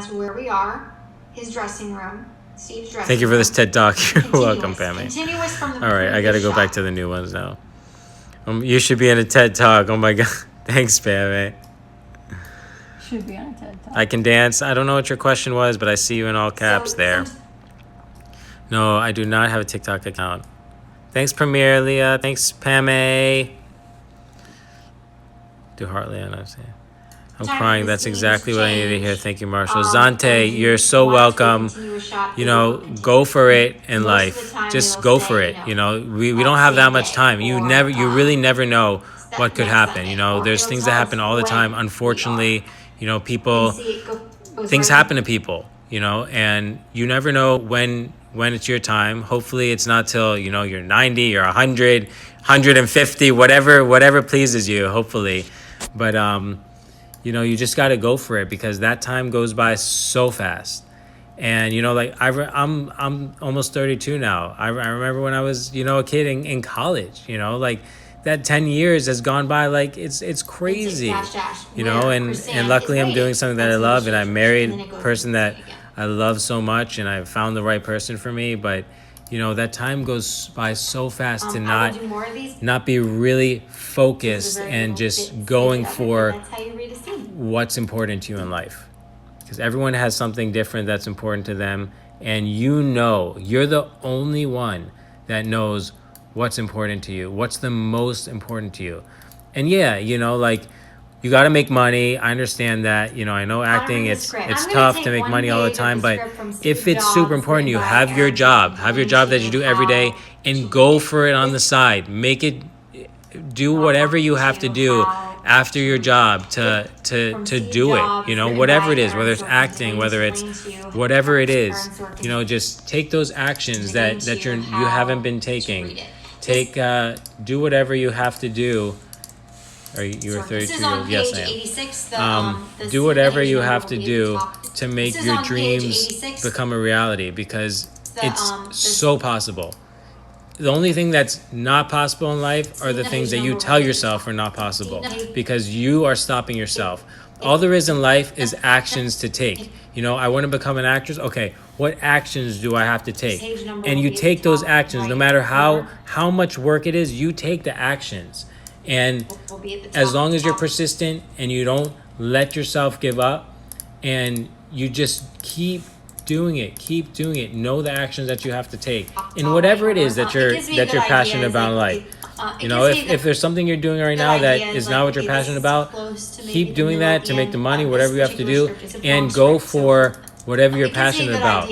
us where we are, his dressing room, Steve's dressing room. Thank you for this TED Talk. You're welcome, Pammy. Continuous from the All right, I got to go back to the new ones now. You should be in a TED Talk. Oh my God. Thanks, Pammy. Should be on a TED Talk. I can dance. I don't know what your question was, but I see you in all caps there. No, I do not have a TikTok account. Thanks, Premier Leah. Thanks, Pammy. Do Heartland, I'm saying. I'm crying. That's exactly what I needed to hear. Thank you, Marshall. Zante, you're so welcome. You know, go for it in life. Just go for it. You know, we don't have that much time. You really never know what could happen. You know, there's things that happen all the time. Unfortunately, you know, things happen to people, you know, and you never know when it's your time. Hopefully it's not till, you know, you're 90 or 100, 150, whatever pleases you, hopefully. But, you know, you just got to go for it because that time goes by so fast. And, you know, like I'm almost 32 now. I remember when I was, you know, a kid in college, you know, like that 10 years has gone by like it's crazy, you know, and luckily I'm doing something that I love and I married a person that I love so much and I found the right person for me. But, you know, that time goes by so fast to not be really focused and just going for what's important to you in life. Because everyone has something different that's important to them. And you know, you're the only one that knows what's important to you, what's the most important to you. And yeah, you know, like you got to make money. I understand that, you know, I know acting, it's tough to make money all the time, but if it's super important to you, have your job that you do every day and go for it on the side. Do whatever you have to do after your job to do it, you know, whatever it is, whether it's acting, whether it's whatever it is, you know, just take those actions that you haven't been taking. Do whatever you have to do. Or you're a 32-year-old? Yes, I am. Do whatever you have to do to make your dreams become a reality because it's so possible. The only thing that's not possible in life are the things that you tell yourself are not possible because you are stopping yourself. All there is in life is actions to take. You know, I want to become an actress. Okay, what actions do I have to take? And you take those actions no matter how much work it is, you take the actions. And as long as you're persistent and you don't let yourself give up and you just keep doing it, know the actions that you have to take in whatever it is that you're passionate about in life. You know, if there's something you're doing right now that is not what you're passionate about, keep doing that to make the money, whatever you have to do, and go for whatever you're passionate about.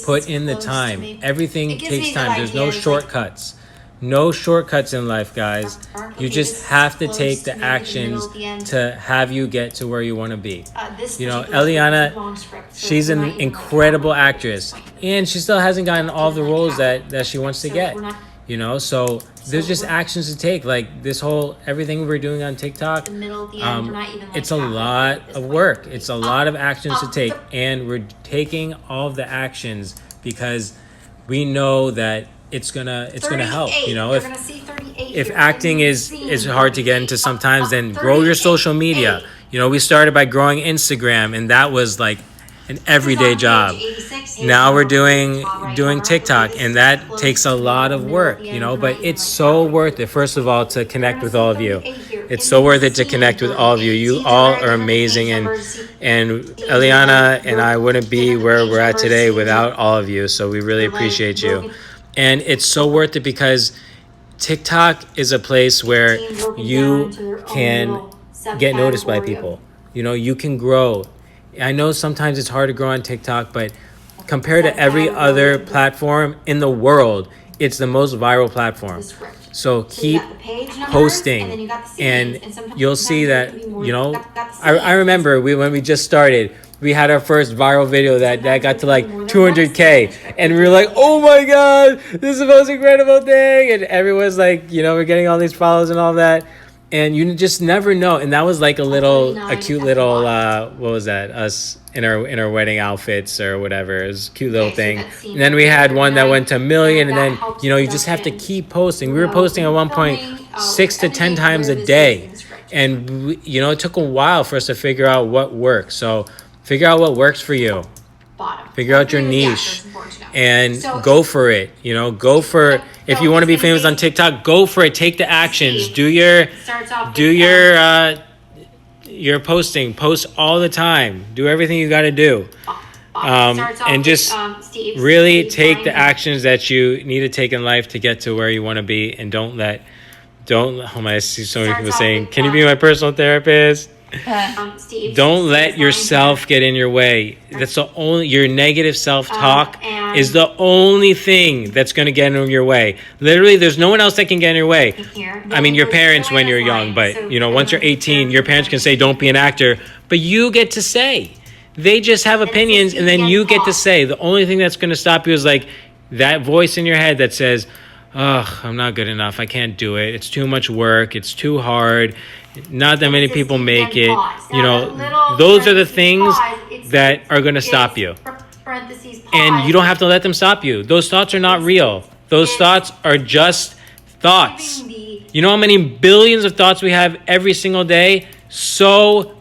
Put in the time. Everything takes time. There's no shortcuts. No shortcuts in life, guys. You just have to take the actions to have you get to where you want to be. You know, Eliana, she's an incredible actress, and she still hasn't gotten all the roles that she wants to get. You know, so there's just actions to take. Like this whole everything we're doing on TikTok, it's a lot of work. It's a lot of actions to take, and we're taking all of the actions because we know that it's gonna help. You know, if acting is hard to get into sometimes, then grow your social media. You know, we started by growing Instagram, and that was like an everyday job. Now we're doing TikTok, and that takes a lot of work, you know, but it's so worth it, first of all, to connect with all of you. It's so worth it to connect with all of you. You all are amazing, and Eliana and I wouldn't be where we're at today without all of you, so we really appreciate you. And it's so worth it because TikTok is a place where you can get noticed by people. You know, you can grow. I know sometimes it's hard to grow on TikTok, but compared to every other platform in the world, it's the most viral platform. So keep posting, and you'll see that, you know, I remember when we just started, we had our first viral video that got to like 200K, and we were like, oh my God, this is the most incredible thing. And everyone's like, you know, we're getting all these follows and all that. And you just never know. And that was like a cute little, what was that? Us in our wedding outfits or whatever. It was a cute little thing. And then we had one that went to 1 million. And then, you know, you just have to keep posting. We were posting at one point 6 to 10 times a day. And, you know, it took a while for us to figure out what worked. So Figure out what works for you. Bottom. Figure out your niche and go for it. You know, go for if you want to be famous on TikTok, go for it. Take the actions. Do your posting. Post all the time. Do everything you got to do. And just really take the actions that you need to take in life to get to where you want to be, and oh my, I see so many people saying, "Can you be my personal therapist?" Don't let yourself get in your way. That's the only, your negative self-talk is the only thing that's going to get in your way. Literally, there's no one else that can get in your way. I mean, your parents when you're young, but you know, once you're 18, your parents can say, "Don't be an actor," but you get to say. They just have opinions, and then you get to say. The only thing that's going to stop you is like that voice in your head that says, "Ugh, I'm not good enough. I can't do it. It's too much work. It's too hard. Not that many people make it." You know, those are the things that are going to stop you. And you don't have to let them stop you. Those thoughts are not real. Those thoughts are just thoughts. You know how many billions of thoughts we have every single day? So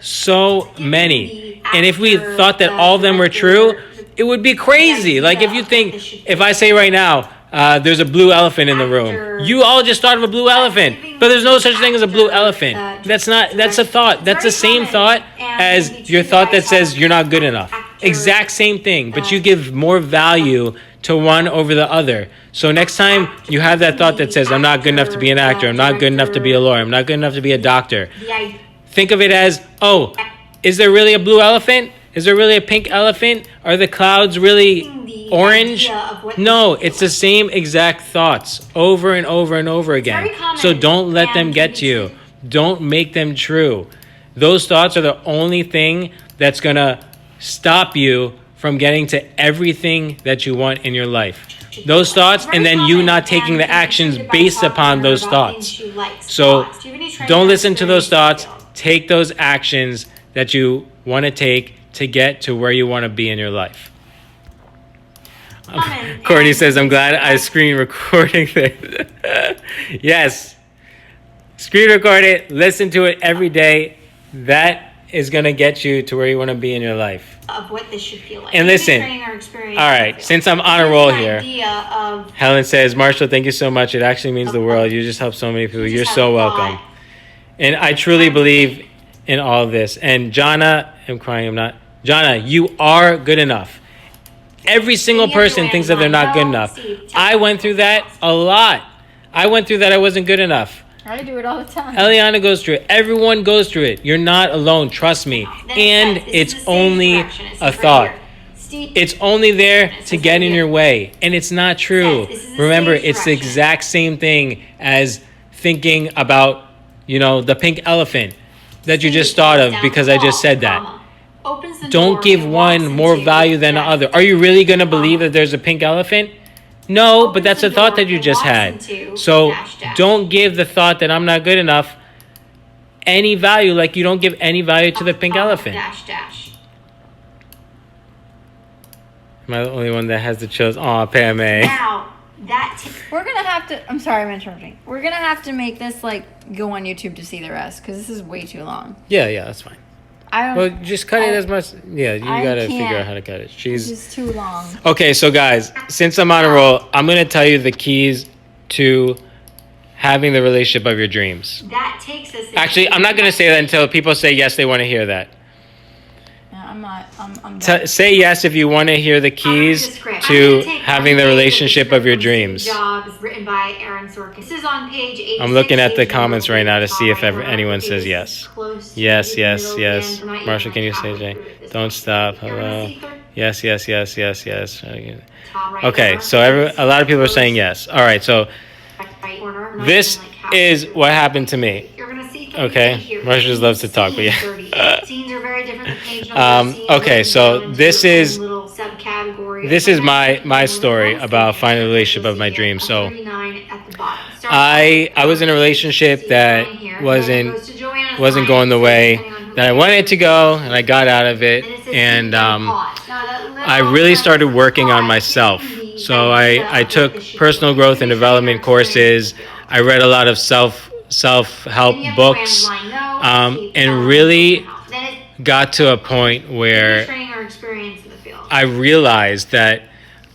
many. And if we thought that all of them were true, it would be crazy. Like if you think, if I say right now, there's a blue elephant in the room, you all just thought of a blue elephant, but there's no such thing as a blue elephant. That's a thought. That's the same thought as your thought that says you're not good enough. Exact same thing, but you give more value to one over the other. So next time you have that thought that says, "I'm not good enough to be an actor, I'm not good enough to be a lawyer, I'm not good enough to be a doctor," think of it as, "Oh, is there really a blue elephant? Is there really a pink elephant? Are the clouds really orange?" No, it's the same exact thoughts over and over and over again. So don't let them get to you. Don't make them true. Those thoughts are the only thing that's going to stop you from getting to everything that you want in your life. Those thoughts, and then you not taking the actions based upon those thoughts. So don't listen to those thoughts. Take those actions that you want to take to get to where you want to be in your life. Courtney says, "I'm glad I screen recording this." Yes. Screen record it. Listen to it every day. That is going to get you to where you want to be in your life. Of what this should feel like. And listen, all right, since I'm on a roll here, Helen says, "Marshall, thank you so much. It actually means the world. You just help so many people. You're so welcome." And I truly believe in all of this. And Jonna, I'm crying, I'm not. Jonna, you are good enough. Every single person thinks that they're not good enough. I went through that a lot. I went through that I wasn't good enough. I do it all the time. Eliana goes through it. Everyone goes through it. You're not alone. Trust me. And it's only a thought. It's only there to get in your way. And it's not true. Remember, it's the exact same thing as thinking about, the pink elephant that you just thought of because I just said that. Don't give one more value than the other. Are you really going to believe that there's a pink elephant? No, but that's a thought that you just had. So don't give the thought that I'm not good enough any value, like you don't give any value to the pink elephant. Am I the only one that has the chills? Aw, Pam A. Now, we're going to have to, I'm sorry, I'm interrupting. We're going to have to make this, go on YouTube to see the rest, because this is way too long. Yeah, that's fine. Well, just cut it as much. Yeah, you gotta figure out how to cut it. It's just too long. Okay, so guys, since I'm on a roll, I'm gonna tell you the keys to having the relationship of your dreams. That takes us. Actually, I'm not gonna say that until people say yes, they want to hear that. I'm not. Say yes if you want to hear the keys to having the relationship of your dreams. Jobs written by Aaron Sorkin. This is on page 86. I'm looking at the comments right now to see if anyone says yes. Yes. Marshall, can you say Jay? Don't stop. Hello. Yes. Okay, so a lot of people are saying yes. All right, so this is what happened to me. Okay, Marshall just loves to talk, but yeah. Okay, so this is my story about finding the relationship of my dreams. So I was in a relationship that wasn't going the way that I wanted it to go, and I got out of it, and I really started working on myself. So I took personal growth and development courses. I read a lot of self-help books, and really got to a point where training or experience in the field. I realized that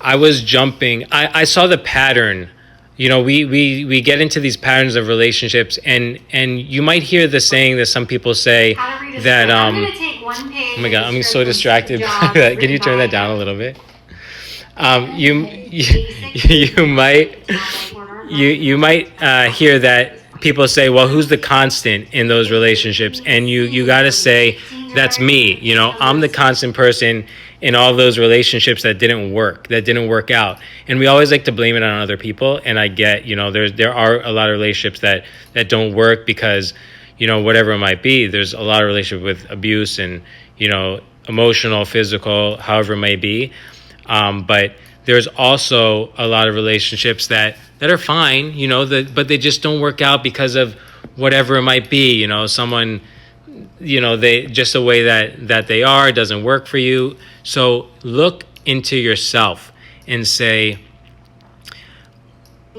I was jumping. I saw the pattern. You know, we get into these patterns of relationships, and you might hear the saying that some people say How to read a that script. I'm gonna take one page. oh my god, I'm so of distracted by jobs that. Can you written turn by that down a him. little bit? You might you might hear that people say, well, who's the constant in those relationships? And you got to say, that's me. You know, I'm the constant person in all those relationships that didn't work out. And we always like to blame it on other people. And I get, you know, there are a lot of relationships that don't work because, you know, whatever it might be. There's a lot of relationships with abuse and, you know, emotional, physical, however it may be. But there's also a lot of relationships that are fine, you know, but they just don't work out because of whatever it might be. You know, someone, you know, they just the way that they are doesn't work for you. So look into yourself and say,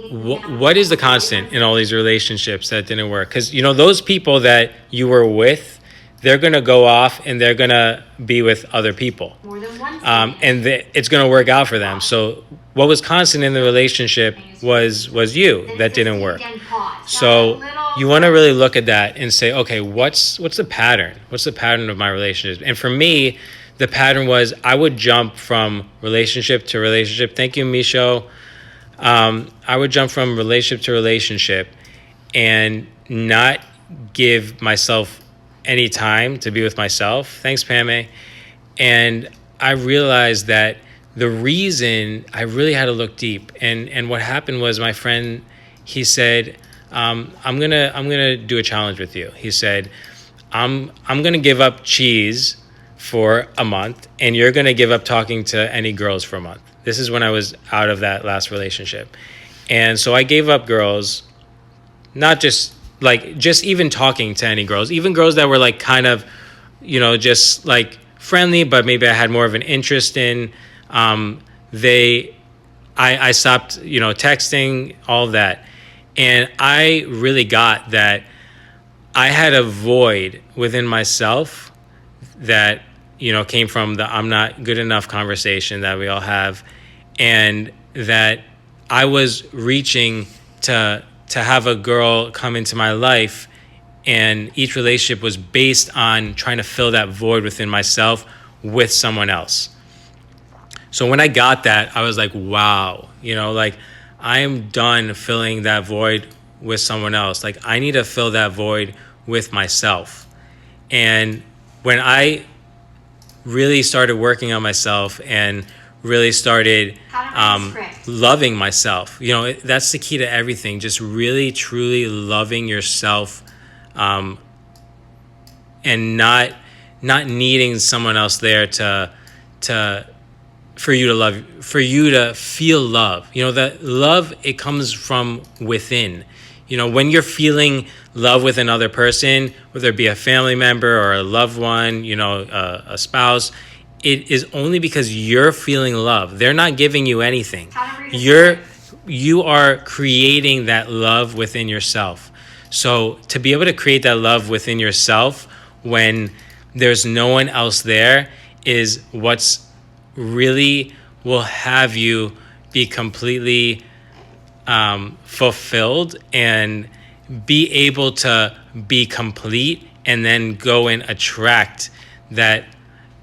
what is the constant in all these relationships that didn't work? Because, you know, those people that you were with, they're going to go off and they're going to be with other people. More than one. And it's going to work out for them. So what was constant in the relationship was you that didn't work. So you want to really look at that and say, okay, what's the pattern? What's the pattern of my relationships? And for me, the pattern was I would jump from relationship to relationship. Thank you, Misho. I would jump from relationship to relationship and not give myself any time to be with myself. Thanks, Pame. And I realized that the reason I really had to look deep, and what happened was my friend, he said, I'm gonna do a challenge with you. He said, I'm gonna give up cheese for a month, and you're gonna give up talking to any girls for a month. This is when I was out of that last relationship. And so I gave up girls, not just even talking to any girls, even girls that were like kind of, you know, just like friendly, but maybe I had more of an interest in. I stopped, you know, texting, all of that. And I really got that I had a void within myself that, you know, came from the I'm not good enough conversation that we all have. And that I was reaching to have a girl come into my life, and each relationship was based on trying to fill that void within myself with someone else. So when I got that, I was like, wow, you know, like I am done filling that void with someone else. Like I need to fill that void with myself. And when I really started working on myself and really started loving myself, you know, that's the key to everything. Just really, truly loving yourself, and not needing someone else there for you to love, for you to feel love. You know, that love, it comes from within. You know, when you're feeling love with another person, whether it be a family member or a loved one, you know, a spouse, it is only because you're feeling love. They're not giving you anything. You are creating that love within yourself. So to be able to create that love within yourself when there's no one else there is what's really will have you be completely fulfilled and be able to be complete, and then go and attract that,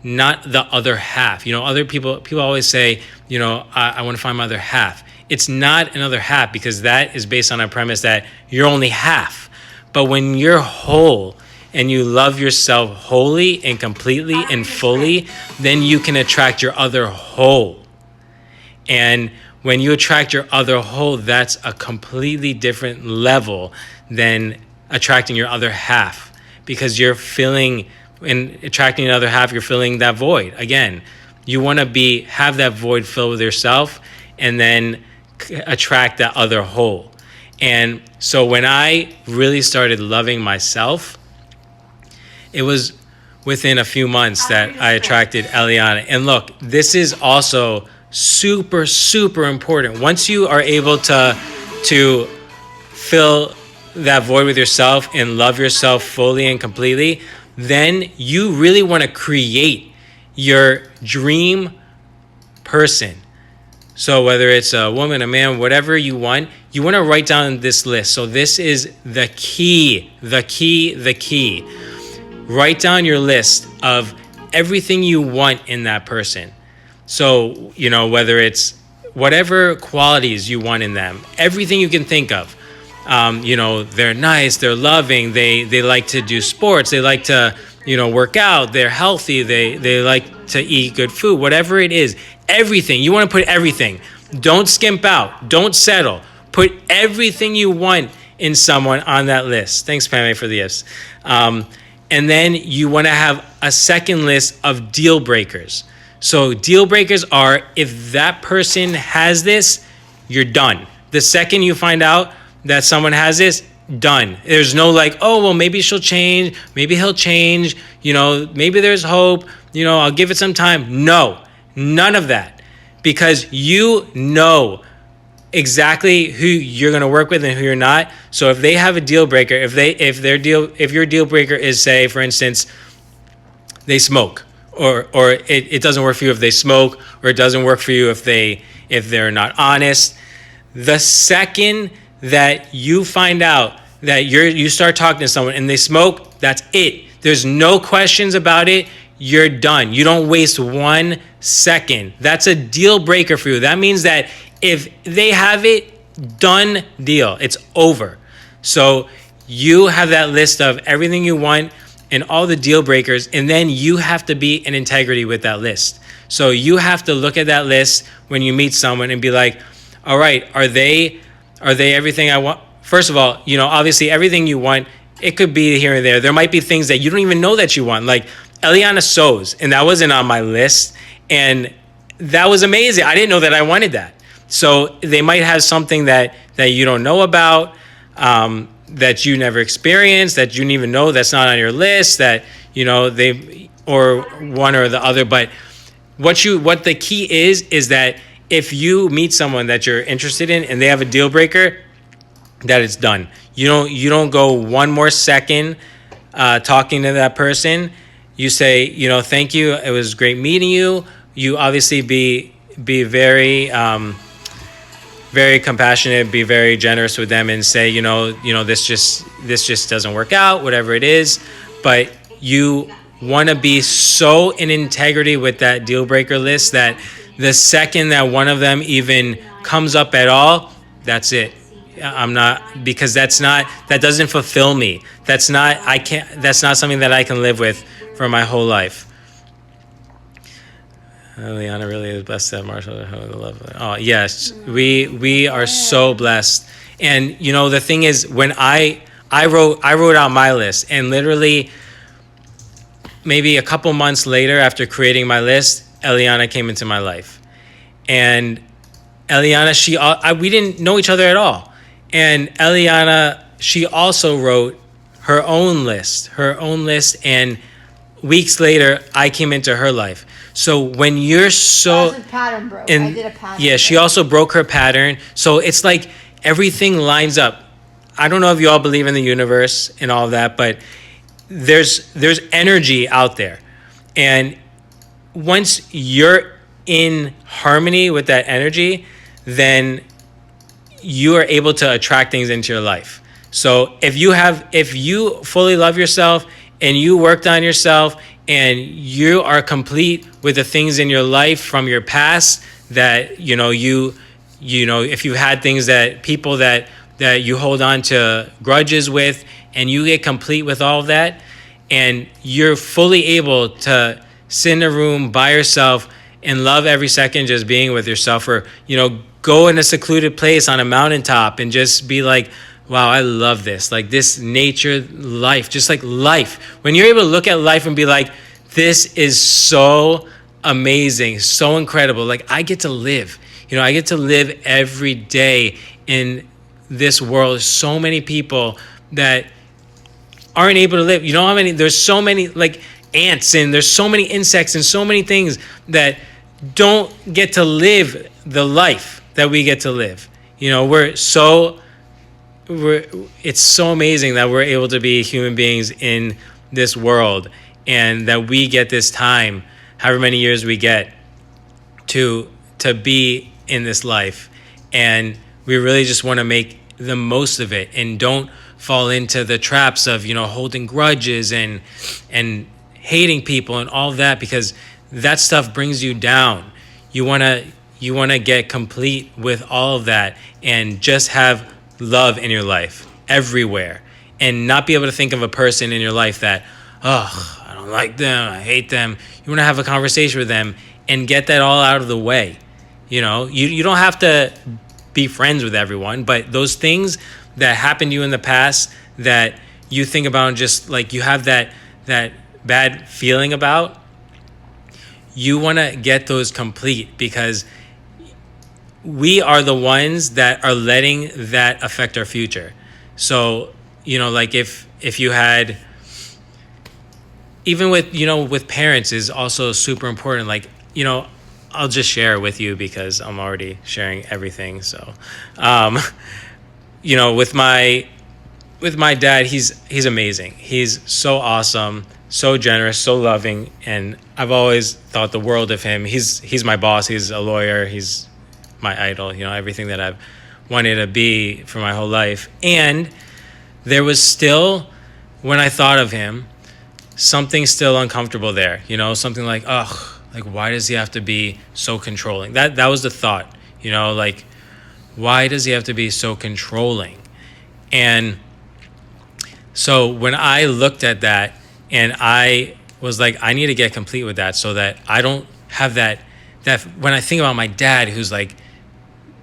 not the other half. You know, other people always say, you know, I want to find my other half. It's not another half, because that is based on a premise that you're only half. But when you're whole and you love yourself wholly and completely and fully, then you can attract your other whole. And when you attract your other whole, that's a completely different level than attracting your other half, because you're filling, and attracting another half, you're filling that void. Again, you want to have that void filled with yourself, and then attract that other whole. And so when I really started loving myself, it was within a few months that I attracted Eliana. And look, this is also super, super important. Once you are able to fill that void with yourself and love yourself fully and completely, then you really want to create your dream person. So whether it's a woman, a man, whatever you want to write down this list. So this is the key. Write down your list of everything you want in that person. So, whether it's whatever qualities you want in them, everything you can think of. They're nice, they're loving, they like to do sports, they like to, work out, they're healthy, they like to eat good food, whatever it is, everything. You want to put everything. Don't skimp out. Don't settle. Put everything you want in someone on that list. Thanks, Pamela, for the gifts. And then you want to have a second list of deal breakers. So deal breakers are, if that person has this, you're done. The second you find out that someone has this, done. There's no oh, well, maybe she'll change. Maybe he'll change. Maybe there's hope. I'll give it some time. No, none of that. Because you know exactly who you're going to work with and who you're not. So if they have a deal breaker, if your deal breaker is, say, for instance, they smoke, or it doesn't work for you if they smoke, or it doesn't work for you if they're not honest. The second that you find out that you start talking to someone and they smoke, that's it. There's no questions about it. You're done. You don't waste 1 second. That's a deal breaker for you. That means that if they have it, done deal. It's over. So you have that list of everything you want and all the deal breakers, and then you have to be in integrity with that list. So you have to look at that list when you meet someone and be like, all right, are they everything I want? First of all, obviously everything you want, it could be here and there. There might be things that you don't even know that you want. Like Eliana sews, and that wasn't on my list. And that was amazing. I didn't know that I wanted that. So they might have something that you don't know about, that you never experienced, that you didn't even know that's not on your list, that, they, or one or the other. But what the key is that if you meet someone that you're interested in and they have a deal breaker, that it's done. You don't go one more second talking to that person. You say, thank you. It was great meeting you. You obviously be very very compassionate, be very generous with them, and say, this just doesn't work out, whatever it is. But you want to be so in integrity with that deal breaker list that the second that one of them even comes up at all, that's it. I'm not, because that doesn't fulfill me. That's not something that I can live with for my whole life. Liana really is blessed to have Marshall. Oh yes, we are so blessed. And the thing is, when I wrote out my list, and literally maybe a couple months later after creating my list, Eliana came into my life. And Eliana, we didn't know each other at all. And Eliana, she also wrote her own list, and weeks later, I came into her life. So when you're so... pattern broke. And, I did a pattern. Yeah, she also broke her pattern. So it's like everything lines up. I don't know if you all believe in the universe and all of that, but there's energy out there. And once you're in harmony with that energy, then you are able to attract things into your life. So if you fully love yourself and you worked on yourself and you are complete with the things in your life from your past, that if you had things that people that you hold on to grudges with, and you get complete with all of that, and you're fully able to sit in a room by yourself and love every second just being with yourself, or go in a secluded place on a mountaintop and just be like, wow, I love this. Like this nature life, just like life. When you're able to look at life and be like, this is so amazing, so incredible. Like I get to live, I get to live every day in this world. There's so many people that aren't able to live. There's so many like ants, and there's so many insects and so many things that don't get to live the life that we get to live. It's so amazing that we're able to be human beings in this world, and that we get this time, however many years we get, to be in this life. And we really just want to make the most of it and don't fall into the traps of, holding grudges and hating people and all of that, because that stuff brings you down. You want to get complete with all of that and just have love in your life everywhere, and not be able to think of a person in your life that, oh, I don't like them, I hate them. You want to have a conversation with them and get that all out of the way. You don't have to be friends with everyone, but those things that happened to you in the past that you think about and just like you have that bad feeling about, you want to get those complete, because we are the ones that are letting that affect our future. So, like if you had, even with parents is also super important. Like, I'll just share with you because I'm already sharing everything. So, with my dad, he's amazing. He's so awesome, so generous, so loving, and I've always thought the world of him. He's my boss. He's a lawyer. He's my idol. Everything that I've wanted to be for my whole life. And there was still, when I thought of him, something still uncomfortable there. Something like, ugh. Like, why does he have to be so controlling? That was the thought, like, why does he have to be so controlling? And so when I looked at that and I was like, I need to get complete with that so that I don't have that when I think about my dad, who's like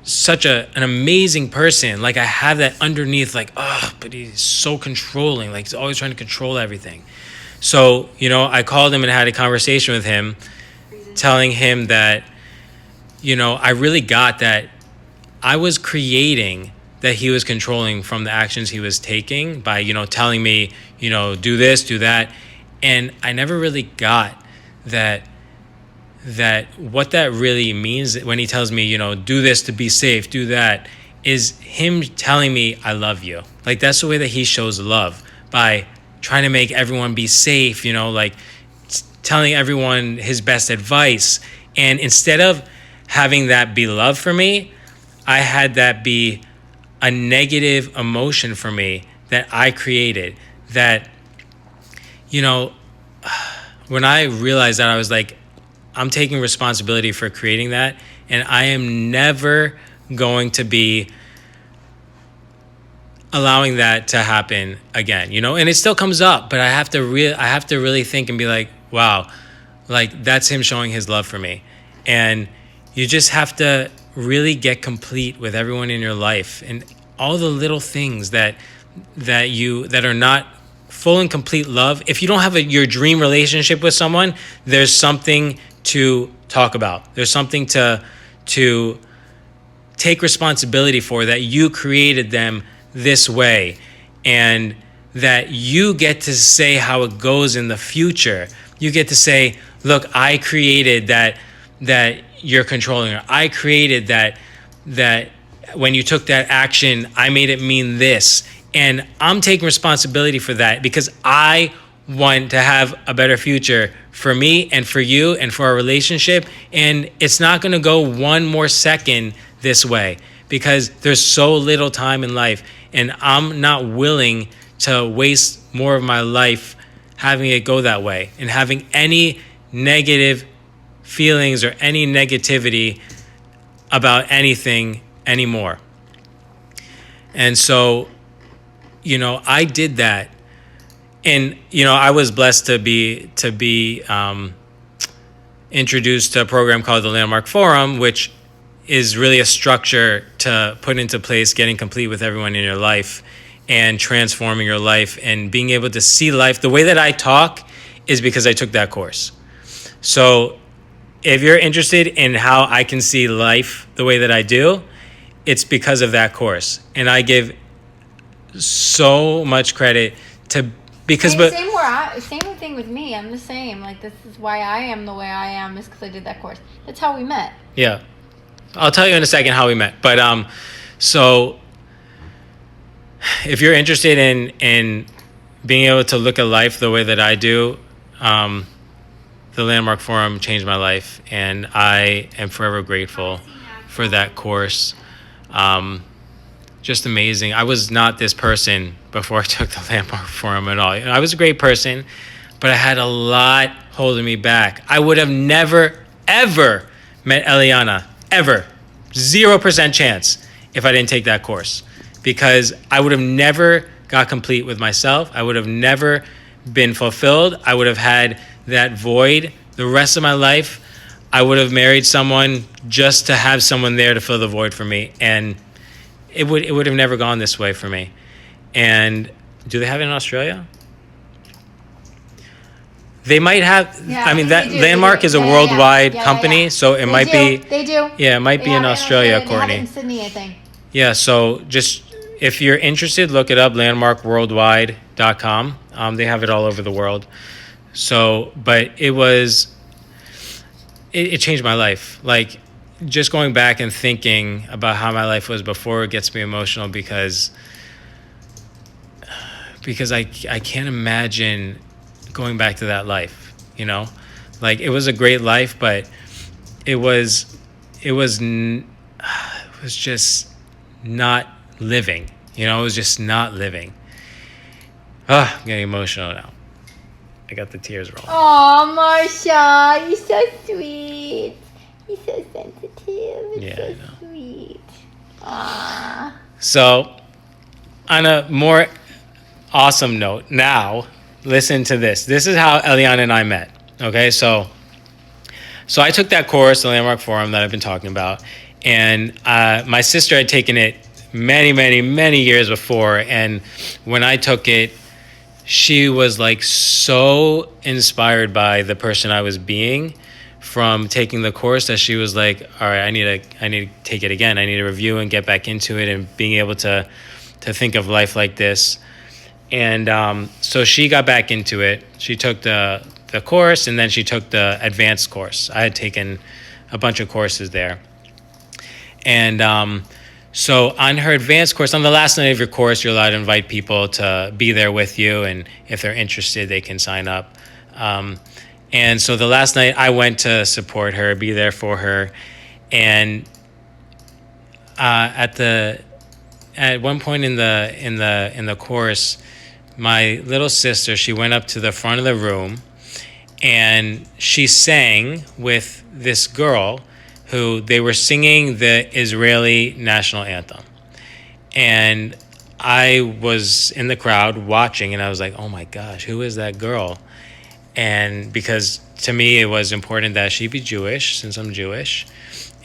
such an amazing person, like I have that underneath, like, oh, but he's so controlling. Like, he's always trying to control everything. So, I called him and had a conversation with him, telling him that, I really got that I was creating that he was controlling from the actions he was taking by, telling me, do this, do that. And I never really got that what that really means when he tells me, do this to be safe, do that, is him telling me I love you. Like, that's the way that he shows love, by trying to make everyone be safe, like telling everyone his best advice. And instead of having that be love for me, I had that be a negative emotion for me that I created. That, when I realized that, I was like, I'm taking responsibility for creating that, and I am never going to be allowing that to happen again, and it still comes up, but I have to really think and be like, wow, like, that's him showing his love for me. And you just have to really get complete with everyone in your life, and all the little things that are not full and complete love. If you don't have your dream relationship with someone, there's something to talk about. There's something to take responsibility for, that you created them this way, and that you get to say how it goes in the future. You get to say, look, I created that you're controlling, or I created that when you took that action, I made it mean this. And I'm taking responsibility for that, because I want to have a better future for me and for you and for our relationship. And it's not going to go one more second this way, because there's so little time in life, and I'm not willing to waste more of my life having it go that way and having any negative feelings or any negativity about anything anymore. And so, I did that. And, I was blessed to be introduced to a program called the Landmark Forum, which is really a structure to put into place, getting complete with everyone in your life and transforming your life and being able to see life. The way that I talk is because I took that course. So if you're interested in how I can see life the way that I do, it's because of that course. And I give so much credit to, because same thing with me. I'm the same. Like, this is why I am the way I am, is because I did that course. That's how we met. Yeah, I'll tell you in a second how we met. But so if you're interested in being able to look at life the way that I do, the Landmark Forum changed my life, and I am forever grateful for that course. Just amazing. I was not this person before I took the Landmark Forum at all. I was a great person, but I had a lot holding me back. I would have never, ever met Eliana, ever. 0% chance if I didn't take that course, because I would have never got complete with myself. I would have never been fulfilled. I would have had that void the rest of my life. I would have married someone just to have someone there to fill the void for me, and it would have never gone this way for me. And do they have it in Australia? They might have. Yeah, I mean, I that think they do. Landmark is a worldwide company, Yeah. so it might be. They do. Yeah, it might be in Australia, They have it Courtney. in Sydney, I think. Yeah, so just if you're interested, look it up, landmarkworldwide.com. They have it all over the world. So, but it changed my life. Like, just going back and thinking about how my life was before, it gets me emotional because I can't imagine going back to that life, you know? Like, it was a great life, but it was just not living, you know? It was just not living. I'm getting emotional now. I got the tears rolling. Oh, Marshall, you're so sweet. You're so sensitive. Yeah, So I know. sweet. Aww. So, on a more awesome note, now, listen to this. This is how Eliana and I met. Okay, so I took that course, the Landmark Forum that I've been talking about, and my sister had taken it many, many, many years before, and when I took it, she was like so inspired by the person I was being from taking the course that she was like, all right, I need to take it again. I need to review and get back into it and being able to think of life like this. And so she got back into it. She took the course, and then she took the advanced course. I had taken a bunch of courses there. And so on her advanced course, on the last night of your course, you're allowed to invite people to be there with you, and if they're interested, they can sign up. And so the last night I went to support her, be there for her, and at one point in the course, my little sister, she went up to the front of the room, and she sang with this girl who they were singing the Israeli national anthem. And I was in the crowd watching, and I was like, oh my gosh, who is that girl? And because to me, it was important that she be Jewish, since I'm Jewish.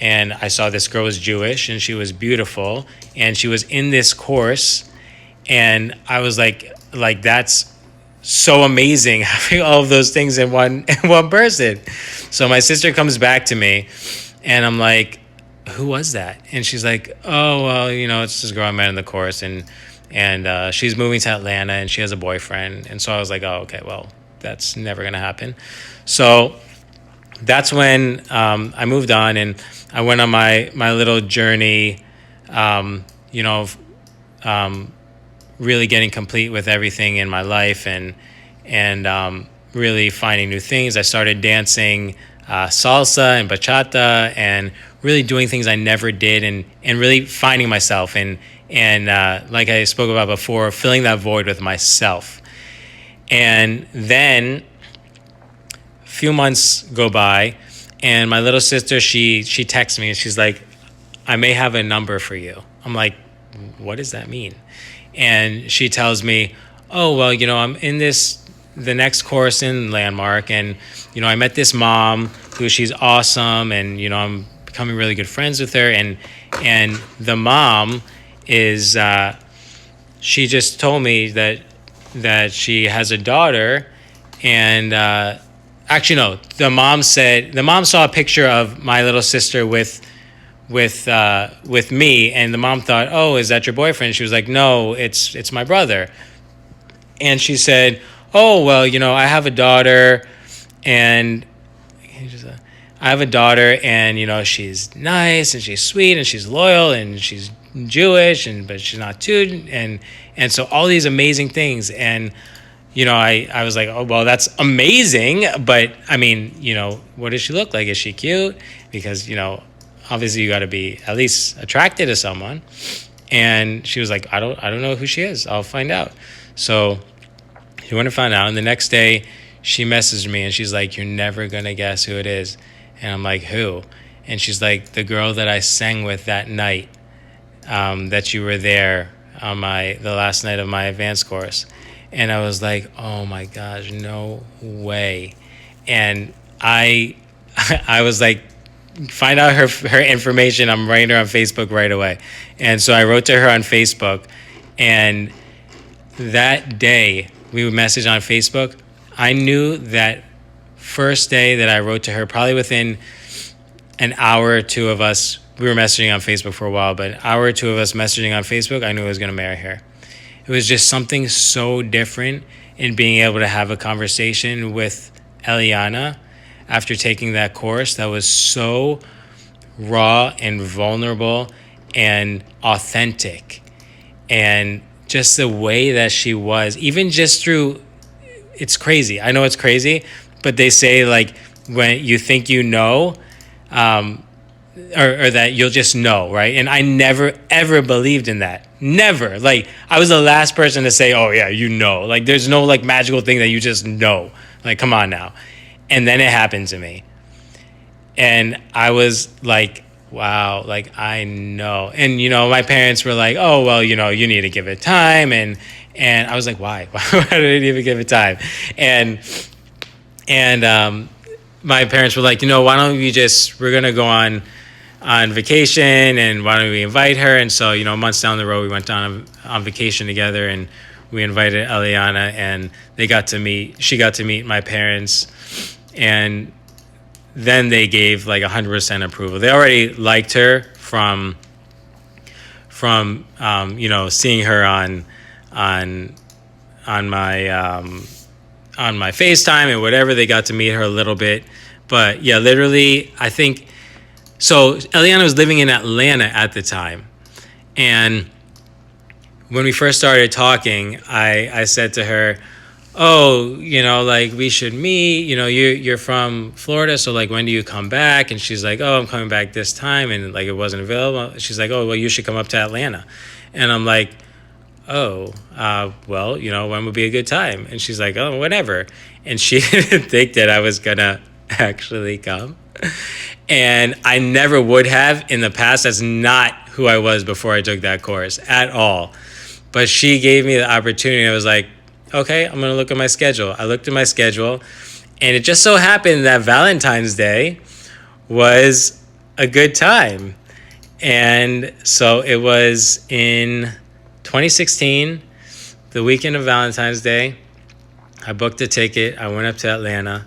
And I saw this girl was Jewish, and she was beautiful, and she was in this course. And I was like that's so amazing, having all of those things in one person. So my sister comes back to me, and I'm like, who was that? And she's like, oh, well, you know, it's this girl I met in the course, and she's moving to Atlanta, and she has a boyfriend. And so I was like, oh, okay, well, that's never going to happen. So that's when I moved on, and I went on my little journey, really getting complete with everything in my life, and really finding new things. I started dancing salsa and bachata, and really doing things I never did, and really finding myself, and like I spoke about before, filling that void with myself. And then a few months go by, and my little sister, she texts me, and she's like, I may have a number for you. I'm like, what does that mean? And she tells me, oh, well, you know, I'm in the next course in Landmark, and, you know, I met this mom who, she's awesome, and, you know, I'm becoming really good friends with her, and the mom is, she just told me that she has a daughter, and actually no, the mom saw a picture of my little sister with me, and the mom thought, oh, is that your boyfriend? She was like, no, it's my brother. And she said, oh, well, you know, I have a daughter, and you know, she's nice, and she's sweet, and she's loyal, and she's Jewish, but she's not too, and so all these amazing things. And I was like, oh, well, that's amazing. But I mean, what does she look like? Is she cute? Because, obviously you got to be at least attracted to someone. And she was like, I don't know who she is. I'll find out. So she went and found out. And the next day she messaged me and she's like, you're never going to guess who it is. And I'm like, who? And she's like, the girl that I sang with that night, that you were there on the last night of my advanced course. And I was like, oh my gosh, no way. And I was like, find out her information. I'm writing her on Facebook right away. And so I wrote to her on Facebook. And that day we would message on Facebook. I knew that first day that I wrote to her, probably within an hour or two of us, we were messaging on Facebook for a while, but an hour or two of us messaging on Facebook, I knew I was going to marry her. It was just something so different in being able to have a conversation with Eliana after taking that course that was so raw and vulnerable and authentic. And just the way that she was, even just through, it's crazy. I know it's crazy, but they say like when you think or that you'll just know, right? And I never, ever believed in that. Never. Like, I was the last person to say, oh, yeah, Like, there's no, like, magical thing that you just know. Like, come on now. And then it happened to me. And I was like, wow, like, I know. And, my parents were like, oh, well, you need to give it time. And I was like, why? Why do I even give it time? And my parents were like, why don't we're going to go on vacation, and why don't we invite her? And so, months down the road, we went on vacation together, and we invited Eliana, and she got to meet my parents, and then they gave like 100% approval. They already liked her from seeing her on my FaceTime and whatever. They got to meet her a little bit, but yeah, literally, I think. So Eliana was living in Atlanta at the time. And when we first started talking, I said to her, oh, like we should meet, you're from Florida. So like, when do you come back? And she's like, oh, I'm coming back this time. And like, it wasn't available. She's like, oh, well, you should come up to Atlanta. And I'm like, oh, well, when would be a good time? And she's like, oh, whatever. And she didn't think that I was going to actually come. And I never would have in the past. That's not who I was before I took that course at all. But she gave me the opportunity. I was like, okay, I'm going to look at my schedule. I looked at my schedule, and it just so happened that Valentine's Day was a good time. And so it was in 2016, the weekend of Valentine's Day. I booked a ticket. I went up to Atlanta,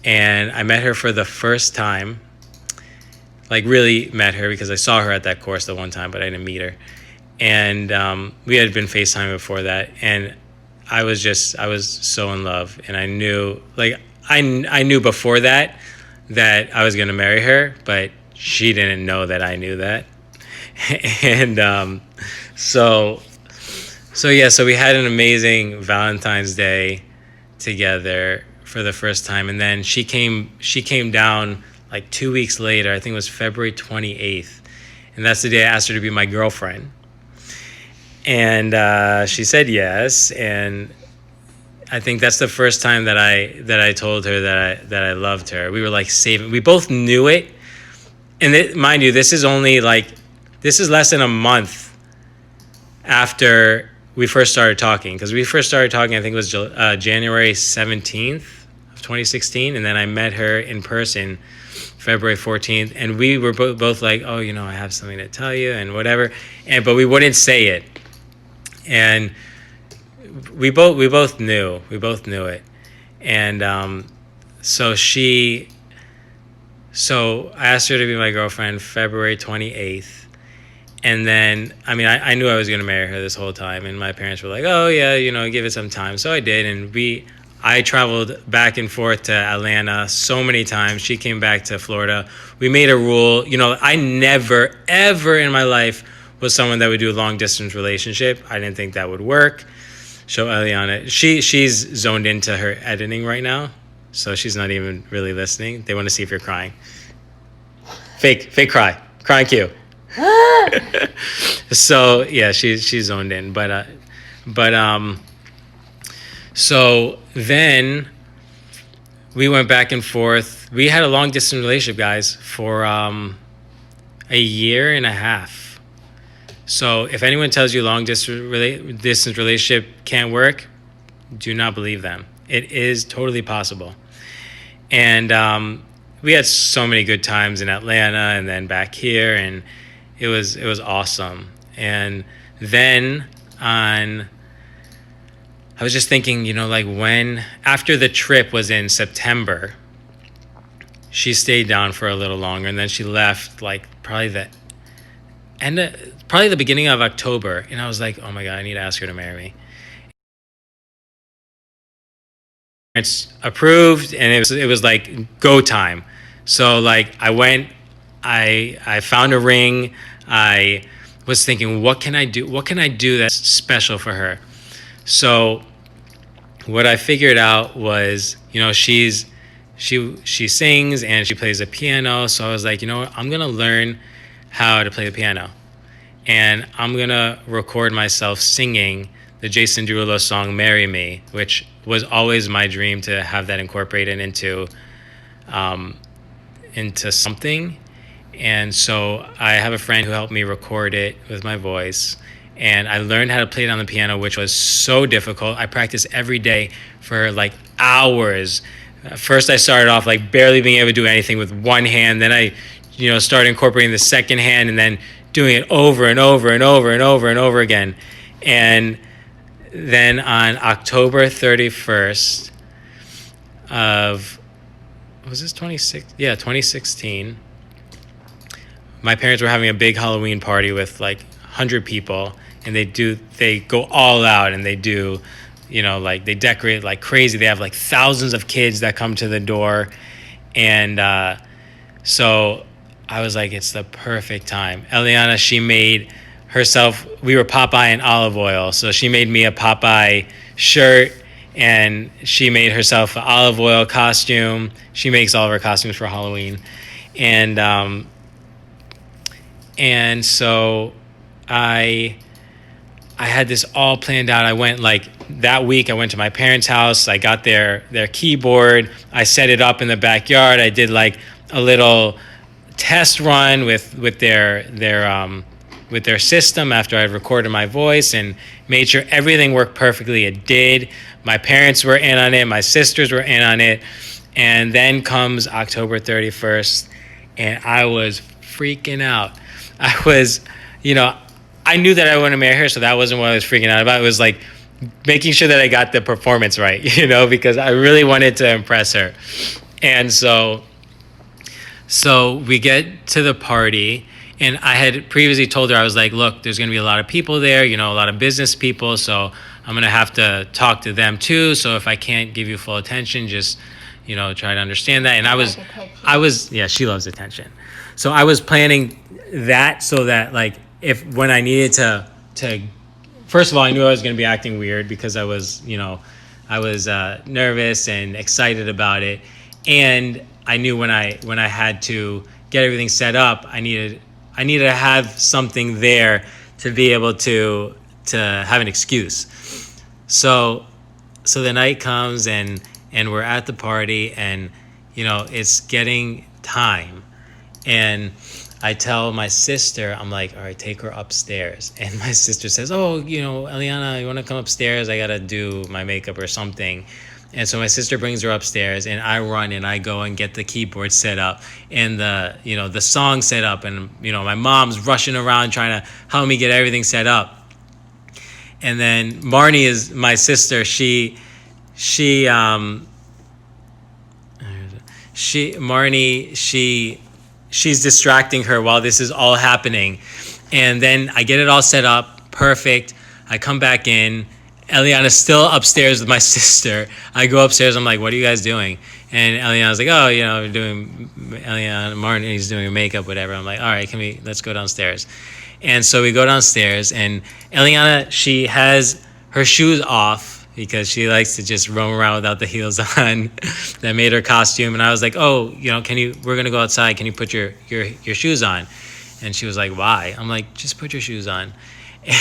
and I met her for the first time. Like, really met her, because I saw her at that course the one time, but I didn't meet her. And we had been FaceTiming before that, and I was so in love. And I knew, like, I knew before that I was going to marry her, but she didn't know that I knew that. And so we had an amazing Valentine's Day together for the first time. And then she came down like 2 weeks later. I think it was February 28th. And that's the day I asked her to be my girlfriend. And she said yes. And I think that's the first time that I told her that I loved her. We were like saving. We both knew it. And mind you, this is less than a month after we first started talking. Because we first started talking, I think it was January 17th of 2016. And then I met her in person February 14th, and we were both like, oh, I have something to tell you and whatever, but we wouldn't say it. And we both knew it. And so I asked her to be my girlfriend February 28th. And then, I knew I was going to marry her this whole time, and my parents were like, oh yeah, give it some time. So I did, and I traveled back and forth to Atlanta so many times. She came back to Florida. We made a rule. I never, ever in my life was someone that would do a long-distance relationship. I didn't think that would work. show Eliana. She's zoned into her editing right now, so she's not even really listening. They want to see if you're crying. Fake crying cue. So yeah, she's zoned in, but so then we went back and forth. We had a long distance relationship, guys, for a year and a half. So if anyone tells you long distance relationship can't work, do not believe them. It is totally possible. And we had so many good times in Atlanta and then back here, and it was awesome. And then I was just thinking, like when after the trip was in September, she stayed down for a little longer, and then she left like probably the beginning of October, and I was like, oh my God, I need to ask her to marry me. It's approved, and it was like go time. So like I went, I found a ring. I was thinking, what can I do that's special for her? So what I figured out was, she sings and she plays the piano. So I was like, what? I'm gonna learn how to play the piano, and I'm gonna record myself singing the Jason Derulo song "Marry Me," which was always my dream to have that incorporated into something. And so I have a friend who helped me record it with my voice, and I learned how to play it on the piano, which was so difficult. I practiced every day for like hours. First I started off like barely being able to do anything with one hand. Then I started incorporating the second hand, and then doing it over and over and over and over and over again. And then on October 31st of, was this 2016, my parents were having a big Halloween party with like 100 people, and they go all out, and they do, like they decorate like crazy. They have like thousands of kids that come to the door. And so I was like, it's the perfect time. Eliana, she made herself, we were Popeye in olive oil, so she made me a Popeye shirt, and she made herself an olive oil costume. She makes all of her costumes for Halloween. And so I had this all planned out. I went like that week, I went to my parents' house. I got their keyboard. I set it up in the backyard. I did like a little test run with their system after I had recorded my voice, and made sure everything worked perfectly. It did. My parents were in on it. My sisters were in on it. And then comes October 31st, and I was freaking out. I was, I knew that I wanted to marry her, so that wasn't what I was freaking out about. It was like making sure that I got the performance right, because I really wanted to impress her. And so we get to the party, and I had previously told her, I was like, look, there's going to be a lot of people there, a lot of business people, so I'm going to have to talk to them too. So if I can't give you full attention, just, try to understand that. And I was, yeah, she loves attention. So I was planning that so that like, when I needed to, first of all, I knew I was going to be acting weird because I was, nervous and excited about it. And I knew when I had to get everything set up, I needed to have something there to be able to have an excuse. So the night comes, and we're at the party, and it's getting time, and I tell my sister, I'm like, all right, take her upstairs. And my sister says, oh, Eliana, you want to come upstairs? I got to do my makeup or something. And so my sister brings her upstairs, and I run and I go and get the keyboard set up and the song set up. And, my mom's rushing around trying to help me get everything set up. And then Marnie is my sister. She's distracting her while this is all happening. And then I get it all set up, perfect. I come back in. Eliana's still upstairs with my sister. I go upstairs. I'm like, what are you guys doing? And Eliana's like, oh, Martin, he's doing makeup, whatever. I'm like, all right, let's go downstairs. And so we go downstairs, and Eliana, she has her shoes off because she likes to just roam around without the heels on. That made her costume. And I was like, oh, we're going to go outside. Can you put your shoes on? And she was like, why? I'm like, just put your shoes on.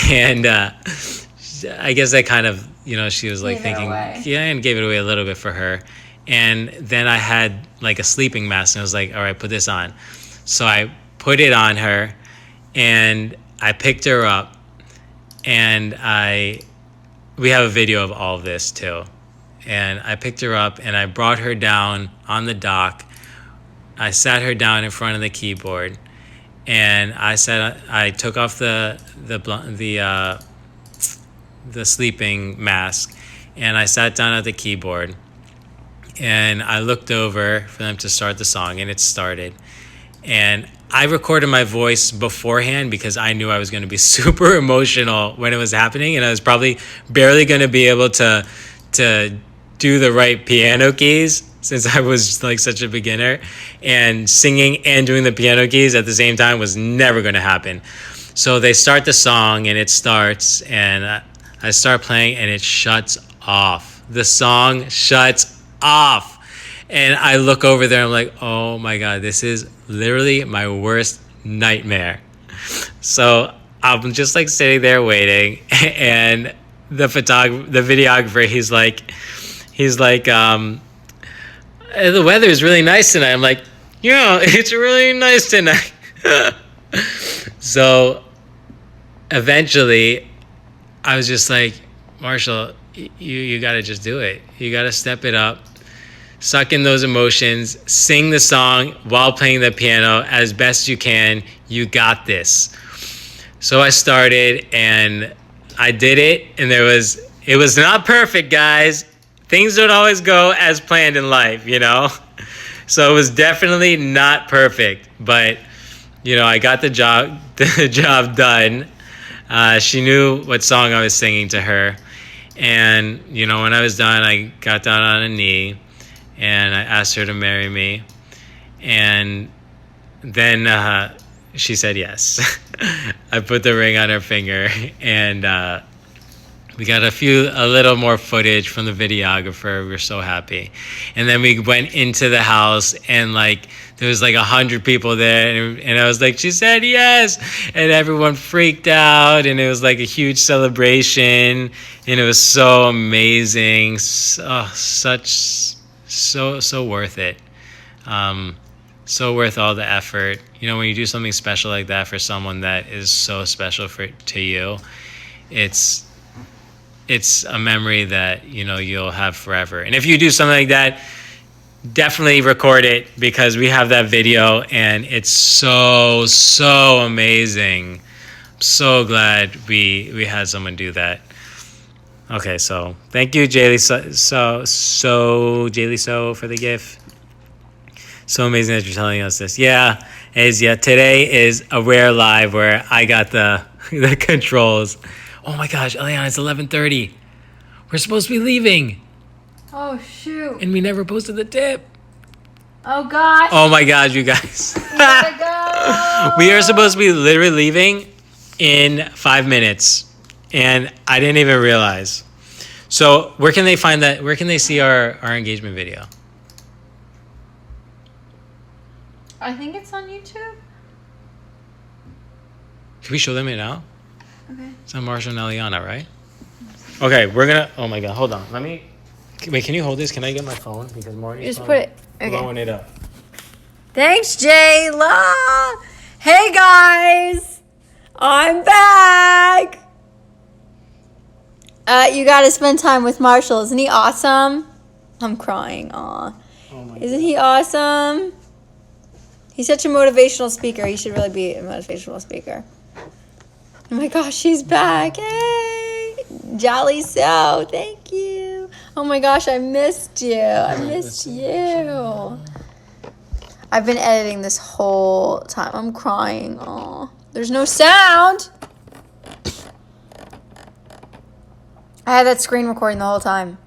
And I guess that kind of, she was like thinking, yeah, and gave it away a little bit for her. And then I had like a sleeping mask, and I was like, all right, put this on. So I put it on her, and I picked her up, and we have a video of all of this too. And I picked her up, and I brought her down on the dock. I sat her down in front of the keyboard, and I took off the sleeping mask, and I sat down at the keyboard, and I looked over for them to start the song, and it started. And I recorded my voice beforehand because I knew I was going to be super emotional when it was happening, and I was probably barely going to be able to do the right piano keys since I was like such a beginner, and singing and doing the piano keys at the same time was never going to happen. So they start the song, and it starts, and I start playing, and it shuts off. The song shuts off. And I look over there, I'm like, oh my God, this is literally my worst nightmare. So I'm just like sitting there waiting, and the videographer, he's like, the weather is really nice tonight. I'm like, yeah, it's really nice tonight. So eventually I was just like, Marshall, you got to just do it. You got to step it up, suck in those emotions, sing the song while playing the piano as best you can. You got this. So I started, and I did it, and it was not perfect, guys. Things don't always go as planned in life, So it was definitely not perfect, but I got the job done. She knew what song I was singing to her. And, when I was done, I got down on a knee, and I asked her to marry me. And then she said yes. I put the ring on her finger, and we got a little more footage from the videographer. We were so happy. And then we went into the house, and there was 100 people there, and I was like, she said yes, and everyone freaked out, and it was a huge celebration, and it was so amazing, so worth it, so worth all the effort. When you do something special like that for someone that is so special to you, it's a memory that you'll have forever. And if you do something like that, definitely record it, because we have that video, and it's so amazing. I'm so glad we had someone do that. Okay, so thank you, Jaylee, Jaylee, for the gift. So amazing that you're telling us this. Today is a rare live where I got the controls. Oh my gosh, Eliana, it's 11:30. We're supposed to be leaving. Oh, shoot. And we never posted the tip. Oh, gosh. Oh my God, you guys. We gotta go. We are supposed to be literally leaving in 5 minutes. And I didn't even realize. So where can they find that? Where can they see our engagement video? I think it's on YouTube. Can we show them it now? Okay. It's on Marshall and Eliana, right? Okay, we're gonna. Oh my God, hold on. Wait, can you hold this? Can I get my phone? Because Marty's Just phone put it. Okay. blowing it up. Thanks, Jayla. Hey, guys. I'm back. You gotta spend time with Marshall. Isn't he awesome? I'm crying. Aw. Oh my Isn't he awesome? He's such a motivational speaker. He should really be a motivational speaker. Oh my gosh, she's back. Hey. Jolly so. Thank you. Oh my gosh, I missed you. I missed you. I've been editing this whole time. I'm crying. Aw. There's no sound. I had that screen recording the whole time.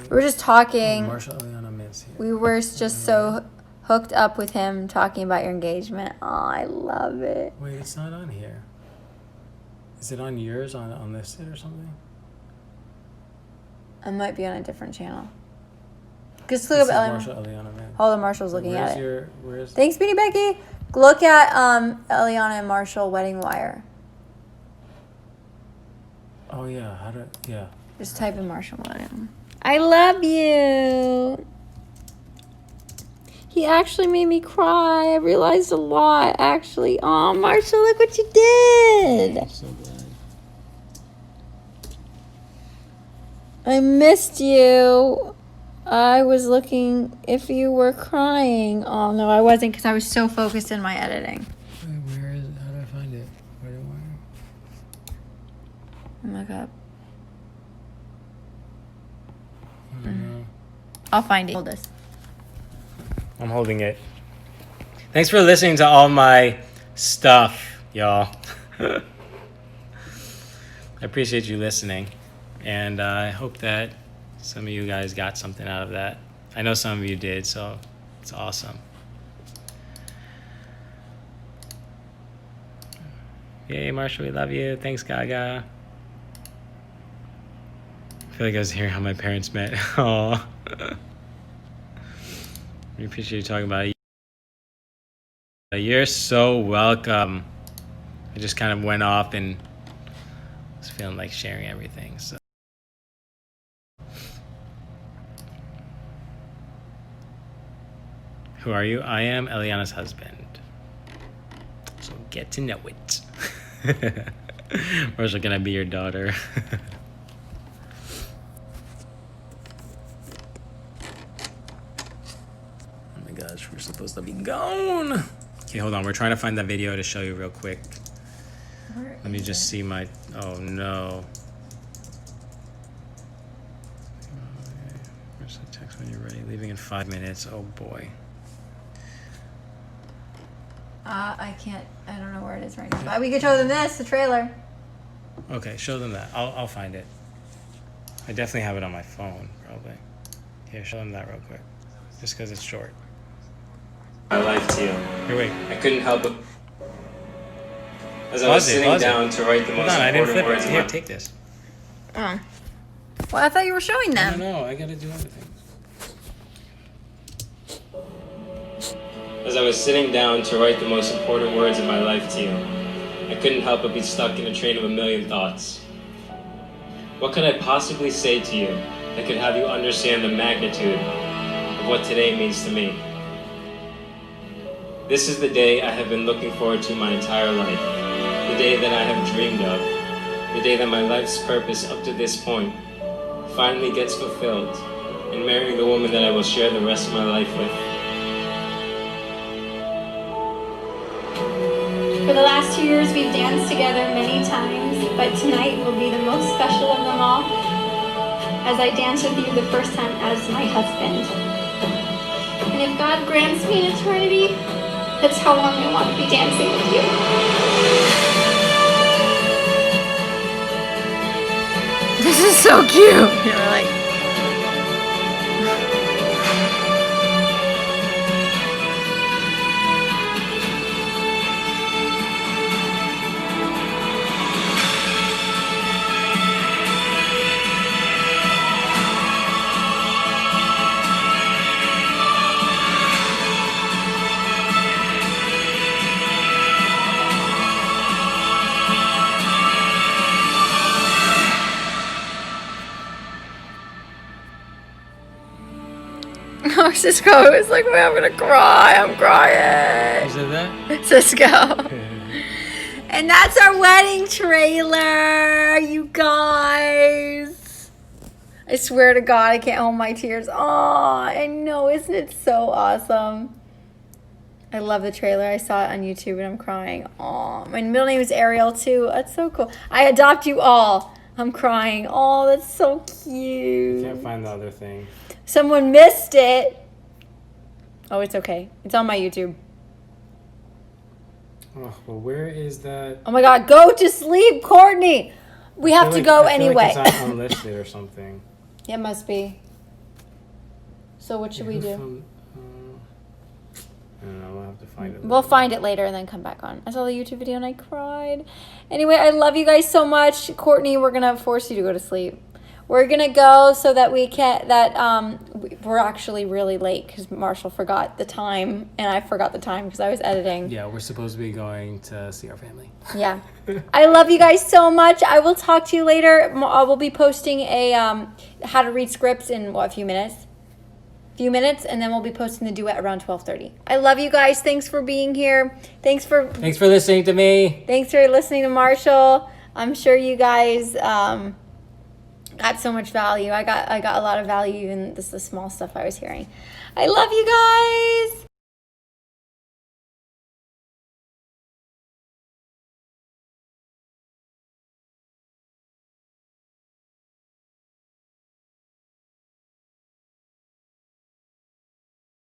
We were just talking. Marshall, Eliana, Miss here. We were just so hooked up with him talking about your engagement. Oh, I love it. Wait, it's not on here. Is it on yours on this or something? I might be on a different channel. Just look up Marshall, Eliana, man. Hold on, Marshall's looking at it. Where's... Thanks, Beanie Becky. Look at Eliana and Marshall wedding wire. Oh, yeah. Yeah. Just type in Marshall wedding. I love you. He actually made me cry. I realized a lot, actually. Oh, Marshall, look what you did. I'm so glad. I missed you. I was looking if you were crying. Oh, no, I wasn't because I was so focused in my editing. Wait, where is it? How do I find it? Oh, my God. I don't know. I'll find it. Hold this. I'm holding it. Thanks for listening to all my stuff, y'all. I appreciate you listening. And I hope that some of you guys got something out of that. I know some of you did, so it's awesome. Yay, Marshall, we love you. Thanks, Gaga. I feel like I was hearing how my parents met. Aww. We appreciate you talking about it. You're so welcome. I just kind of went off and was feeling like sharing everything. So. Who are you? I am Eliana's husband. So get to know it. Marshall, can I be your daughter? Oh my gosh, we're supposed to be gone. Okay, hold on. We're trying to find that video to show you real quick. Let me just see my... Oh no. Where's the text when you're ready? Leaving in 5 minutes. Oh boy. I can't. I don't know where it is right now. But we could show them this, the trailer. Okay, show them that. I'll find it. I definitely have it on my phone, probably. Here, show them that real quick. Just because it's short. My life to you. Here, wait. I couldn't help it. As I was sitting down to write the most important words. Here, take this. Oh. Well, I thought you were showing them. No, I gotta do everything. As I was sitting down to write the most important words of my life to you, I couldn't help but be stuck in a train of a million thoughts. What could I possibly say to you that could have you understand the magnitude of what today means to me? This is the day I have been looking forward to my entire life, the day that I have dreamed of, the day that my life's purpose up to this point finally gets fulfilled in marrying the woman that I will share the rest of my life with. For the last 2 years, we've danced together many times, but tonight will be the most special of them all, as I dance with you the first time as my husband. And if God grants me an eternity, that's how long I want to be dancing with you. This is so cute. You're like... Oh, Cisco is like, I'm gonna cry. I'm crying. You said that? Cisco. And that's our wedding trailer, you guys. I swear to God, I can't hold my tears. Oh, I know. Isn't it so awesome? I love the trailer. I saw it on YouTube and I'm crying. Oh, my middle name is Ariel too. That's so cool. I adopt you all. I'm crying. Oh, that's so cute. I can't find the other thing. Someone missed it. Oh, it's okay. It's on my YouTube. Oh, well, where is that? Oh my God, go to sleep, Courtney. We have to go anyway. Like it's unlisted or something. Yeah, it must be. So what should we do? I don't know. We'll have to find it. We'll find it later and then come back on. I saw the YouTube video and I cried. Anyway, I love you guys so much. Courtney, we're going to force you to go to sleep. we're gonna go so that we can. We're actually really late because Marshall forgot the time, and I forgot the time because I was editing. Yeah, we're supposed to be going to see our family. Yeah. I love you guys so much. I will talk to you later. We'll be posting a how to read scripts in a few minutes, and then we'll be posting the duet around 12:30. I love you guys. Thanks for being here. Thanks for listening to me. Thanks for listening to Marshall. I'm sure you guys got so much value. I got a lot of value in the small stuff I was hearing. I love you guys.